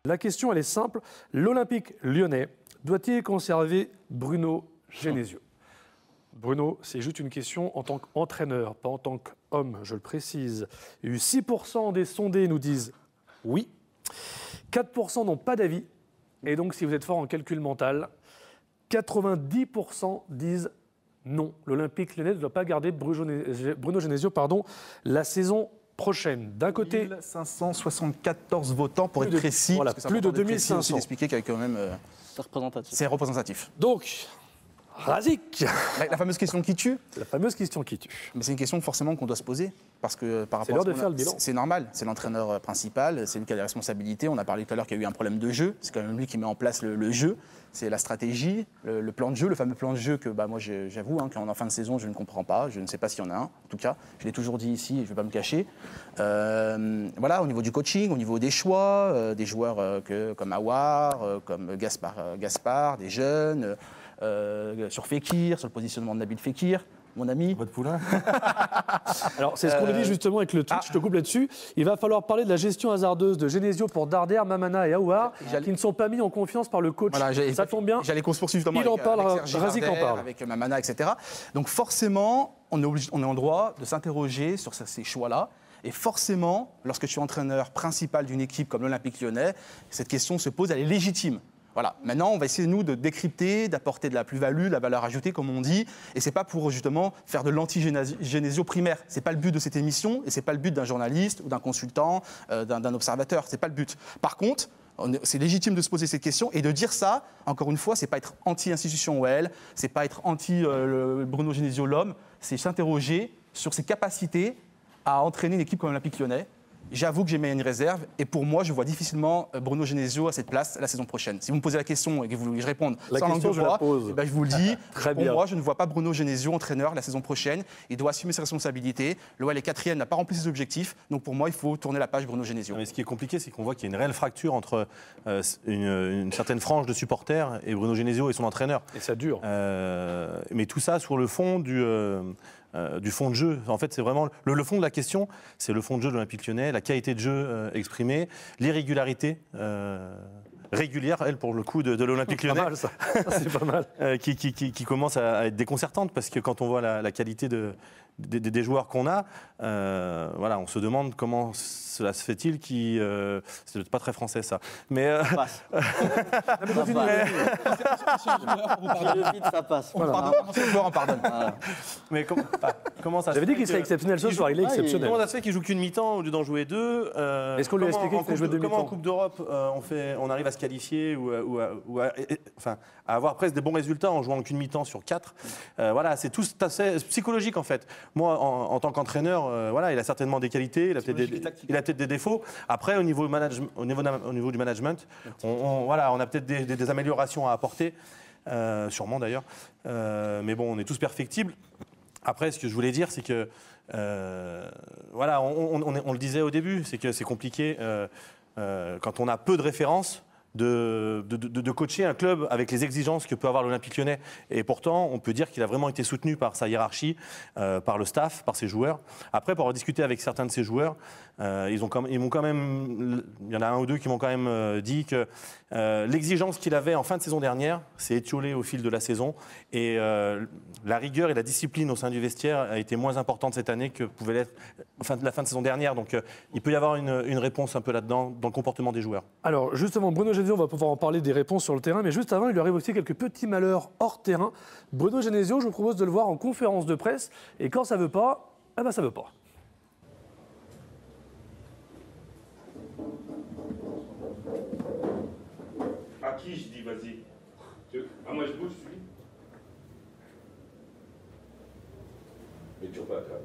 La question, elle est simple. L'Olympique lyonnais doit-il conserver Bruno Genesio? Bruno, c'est juste une question en tant qu'entraîneur, pas en tant qu'homme, je le précise. Il y a eu 6% des sondés nous disent oui, 4% n'ont pas d'avis. Et donc, si vous êtes fort en calcul mental, 90% disent non. L'Olympique lyonnais ne doit pas garder Bruno Genesio la saison prochaine. D'un côté, 1574 votants pour être précis. Voilà, plus de 2500. C'est expliqué qu'il y a quand même. C'est représentatif. Donc, Razik. La fameuse question qui tue. La fameuse question qui tue. Mais c'est une question forcément qu'on doit se poser. Parce que par rapport c'est l'heure de faire le bilan. C'est normal, c'est l'entraîneur principal, c'est lui qui a les responsabilités. On a parlé tout à l'heure qu'il y a eu un problème de jeu. C'est quand même lui qui met en place le jeu. C'est la stratégie, le plan de jeu, le fameux plan de jeu que moi j'avoue qu'en fin de saison je ne comprends pas. Je ne sais pas s'il y en a un. En tout cas, je l'ai toujours dit ici et je ne vais pas me cacher. Voilà, au niveau du coaching, au niveau des choix, des joueurs comme Aouar, comme Gaspard, des jeunes, sur Fekir, sur le positionnement de Nabil Fekir. Mon ami. Votre poulain. Alors, c'est ce qu'on a dit justement avec le tweet, je te coupe là-dessus. Il va falloir parler de la gestion hasardeuse de Genesio pour Darder, Mamana et Aouar, qui ne sont pas mis en confiance par le coach. Voilà, ça tombe bien. J'allais qu'on se poursuive justement Il en parle, Razik en parle. Avec Mamana, etc. Donc forcément, on est en droit de s'interroger sur ces choix-là. Et forcément, lorsque tu es entraîneur principal d'une équipe comme l'Olympique lyonnais, cette question se pose, elle est légitime. Voilà. Maintenant, on va essayer, nous, de décrypter, d'apporter de la plus-value, de la valeur ajoutée, comme on dit. Et ce n'est pas pour, justement, faire de l'anti-Genesio primaire. Ce n'est pas le but de cette émission et ce n'est pas le but d'un journaliste ou d'un consultant, d'un observateur. Ce n'est pas le but. Par contre, c'est légitime de se poser cette question et de dire ça, encore une fois, ce n'est pas être anti-institution OL, ce n'est pas être anti-Bruno Genesio l'homme, c'est s'interroger sur ses capacités à entraîner une équipe comme l'Olympique lyonnais. J'avoue que j'ai mis une réserve et pour moi, je vois difficilement Bruno Genesio à cette place la saison prochaine. Si vous me posez la question et que vous voulez que je réponde sans langue de bois, je vous le dis, pour moi, je ne vois pas Bruno Genesio entraîneur la saison prochaine. Il doit assumer ses responsabilités. L'OL est 4e, n'a pas rempli ses objectifs. Donc pour moi, il faut tourner la page Bruno Genesio. Mais ce qui est compliqué, c'est qu'on voit qu'il y a une réelle fracture entre une certaine frange de supporters et Bruno Genesio et son entraîneur. Et ça dure. Mais tout ça sur le fond du fond de jeu. En fait, c'est vraiment le fond de la question, c'est le fond de jeu de l'Olympique lyonnais, la qualité de jeu exprimée, l'irrégularité régulière, elle, pour le coup, de l'Olympique lyonnais. Pas mal, ça. C'est pas mal. qui commence à être déconcertante, parce que quand on voit la qualité des joueurs qu'on a, voilà, on se demande comment cela se fait-il c'est pas très français, ça. Mais... ça passe. On pardonne. Mais comment ça se fait? J'avais dit qu'il serait exceptionnel ce soir, il est exceptionnel. Comment ça se fait qu'il joue qu'une mi-temps au lieu d'en jouer deux? Est-ce qu'on lui a expliqué qu'il fait jouer deux mi-temps? Comment en Coupe d'Europe, on arrive à se qualifier à avoir presque des bons résultats en jouant qu'une mi-temps sur 4? Voilà, c'est tout assez psychologique en fait. Moi, en tant qu'entraîneur, voilà, il a certainement des qualités, il a peut-être des défauts. Après, au niveau du management, on a peut-être des améliorations à apporter, sûrement d'ailleurs. Mais bon, on est tous perfectibles. Après, ce que je voulais dire, c'est que, voilà, on le disait au début, c'est que c'est compliqué quand on a peu de références de coacher un club avec les exigences que peut avoir l'Olympique lyonnais. Et pourtant, on peut dire qu'il a vraiment été soutenu par sa hiérarchie, par le staff, par ses joueurs. Après, pour avoir discuté avec certains de ces joueurs, ils m'ont quand même, il y en a un ou deux qui m'ont quand même dit que l'exigence qu'il avait en fin de saison dernière s'est étiolée au fil de la saison. Et la rigueur et la discipline au sein du vestiaire a été moins importante cette année que pouvait l'être la fin de saison dernière. Donc, il peut y avoir une réponse un peu là-dedans, dans le comportement des joueurs. Alors, justement, Bruno Genesio, on va pouvoir en parler des réponses sur le terrain, mais juste avant, il lui arrive aussi quelques petits malheurs hors terrain. Bruno Genesio, je vous propose de le voir en conférence de presse, et quand ça veut pas, eh ben ça veut pas. À qui je dis vas-y? Ah, moi je bouge, je suis. Mais toujours pas à table.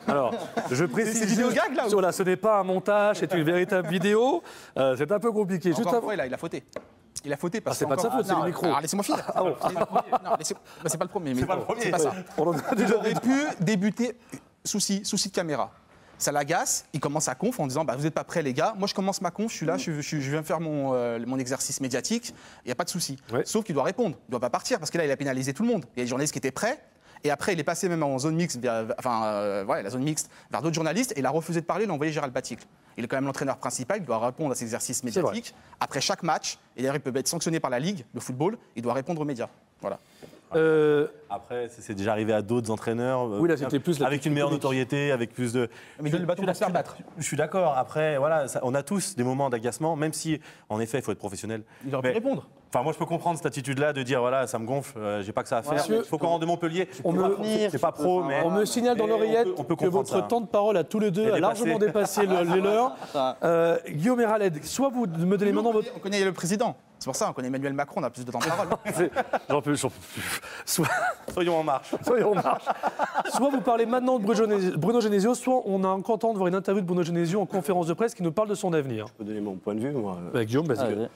Alors, je précise vidéo gag, là, sur ce n'est pas un montage, c'est une véritable vidéo. C'est un peu compliqué. Juste avant, il a fauté. Il a fauté parce que. C'est pas de sa faute, c'est le micro. Alors laissez-moi finir. Ah bon. Non, c'est pas le premier. C'est pas le premier. C'est pas ça. Il aurait pu débuter souci de caméra. Ça l'agace, il commence à conf en disant vous n'êtes pas prêts les gars, moi je commence ma conf, je suis là, je viens faire mon exercice médiatique, il n'y a pas de souci. Ouais. Sauf qu'il doit répondre, il ne doit pas partir parce que là il a pénalisé tout le monde. Il y a des journalistes qui étaient prêts Et après, il est passé même en zone mixte, la zone mixte, vers d'autres journalistes, et il a refusé de parler, il a envoyé Gérald Baticle. Il est quand même l'entraîneur principal, il doit répondre à ces exercices médiatiques. Après chaque match, et d'ailleurs, il peut être sanctionné par la Ligue de football, il doit répondre aux médias. Voilà. Après, c'est déjà arrivé à d'autres entraîneurs. Oui, là, c'était plus avec une meilleure notoriété, avec plus de. Mais il donne le bâton pour se faire battre. Je suis d'accord. Après, voilà, on a tous des moments d'agacement, même si, en effet, il faut être professionnel. Il aurait pu répondre. Enfin, moi, je peux comprendre cette attitude-là de dire, voilà, ça me gonfle, j'ai pas que ça à faire. Monsieur, Il faut qu'on rentre de Montpellier. C'est pas pro, mais on me signale dans l'oreillette on peut que comprendre votre ça. temps de parole à tous les deux est a largement dépassé les leurs. Guillaume et Raled, soit vous me donnez maintenant votre... On connaît le président. C'est pour ça, on connaît Emmanuel Macron, on a plus de temps de parole. J'en peux plus. Soyons en marche. Soyons en marche. Soit vous parlez maintenant de Bruno Genesio, soit on a encore temps de voir une interview de Bruno Genesio en conférence de presse qui nous parle de son avenir. Je peux donner mon point de vue, moi. Guillaume, vas-y.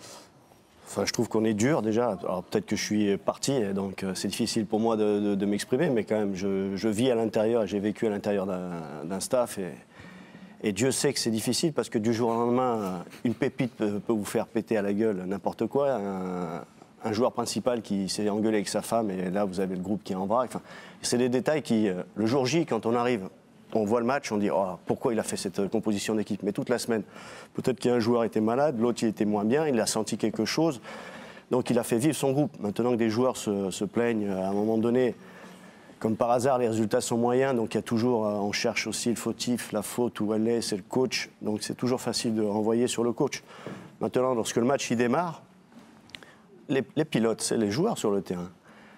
Enfin, je trouve qu'on est dur déjà. Alors peut-être que je suis parti, donc c'est difficile pour moi de m'exprimer, mais quand même, je vis à l'intérieur, j'ai vécu à l'intérieur d'un staff et Dieu sait que c'est difficile parce que du jour au lendemain, une pépite peut vous faire péter à la gueule n'importe quoi. Un joueur principal qui s'est engueulé avec sa femme et là vous avez le groupe qui est en vrac. Enfin, c'est des détails qui, le jour J, quand on arrive, on voit le match, on dit oh, pourquoi il a fait cette composition d'équipe. Mais toute la semaine, peut-être qu'un joueur était malade, l'autre il était moins bien, il a senti quelque chose. Donc il a fait vivre son groupe. Maintenant que des joueurs se plaignent à un moment donné, comme par hasard, les résultats sont moyens, donc il y a toujours, on cherche aussi le fautif, la faute, où elle est, c'est le coach. Donc c'est toujours facile de renvoyer sur le coach. Maintenant, lorsque le match il démarre, les pilotes, c'est les joueurs sur le terrain.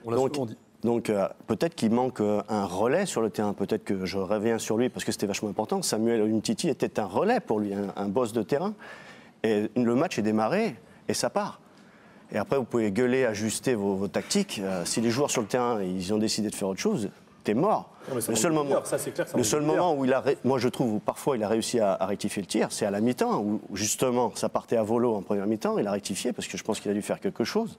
On l'a souvent dit. Donc peut-être qu'il manque un relais sur le terrain, peut-être que je reviens sur lui parce que c'était vachement important. Samuel Umtiti était un relais pour lui, un boss de terrain. Et le match est démarré et ça part. Et après, vous pouvez gueuler, ajuster vos tactiques. Si les joueurs sur le terrain, ils ont décidé de faire autre chose, t'es mort. Non, le seul moment où moi je trouve où parfois il a réussi à rectifier le tir, c'est à la mi-temps, où justement ça partait à volo en première mi-temps, il a rectifié parce que je pense qu'il a dû faire quelque chose.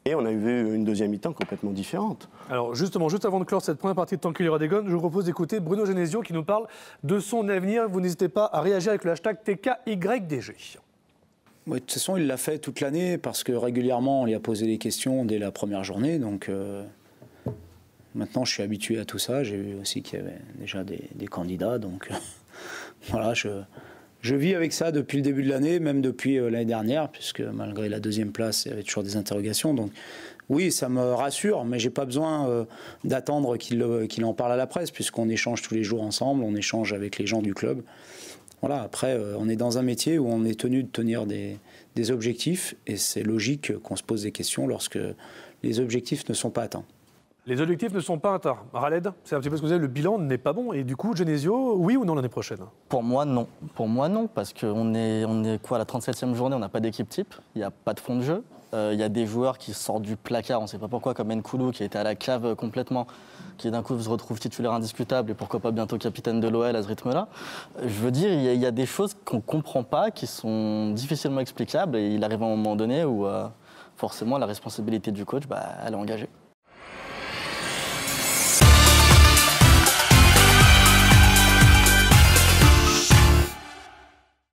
Et on a eu une deuxième mi-temps complètement différente. Alors justement, juste avant de clore cette première partie de Tant qu'il y aura des gones, je vous propose d'écouter Bruno Genesio qui nous parle de son avenir. Vous n'hésitez pas à réagir avec le hashtag TKYDG. Oui, de toute façon, il l'a fait toute l'année parce que régulièrement, on lui a posé des questions dès la première journée. Donc maintenant, je suis habitué à tout ça. J'ai vu aussi qu'il y avait déjà des candidats. Donc voilà, je vis avec ça depuis le début de l'année, même depuis l'année dernière, puisque malgré la deuxième place, il y avait toujours des interrogations. Donc oui, ça me rassure, mais je n'ai pas besoin d'attendre qu'il en parle à la presse, puisqu'on échange tous les jours ensemble, on échange avec les gens du club. Voilà, après, on est dans un métier où on est tenu de tenir des objectifs, et c'est logique qu'on se pose des questions lorsque les objectifs ne sont pas atteints. Les objectifs ne sont pas atteints. Raled, c'est un petit peu ce que vous avez, le bilan n'est pas bon. Et du coup, Genesio, oui ou non l'année prochaine? Pour moi, non. Pour moi, non, parce qu'on est quoi, à la 37e journée, on n'a pas d'équipe type, il n'y a pas de fond de jeu. Il y a des joueurs qui sortent du placard, on ne sait pas pourquoi, comme Nkoulou, qui était à la cave complètement, qui d'un coup se retrouve titulaire indiscutable et pourquoi pas bientôt capitaine de l'OL à ce rythme-là. Je veux dire, il y a des choses qu'on ne comprend pas, qui sont difficilement explicables, et il arrive à un moment donné où forcément la responsabilité du coach, elle est engagée.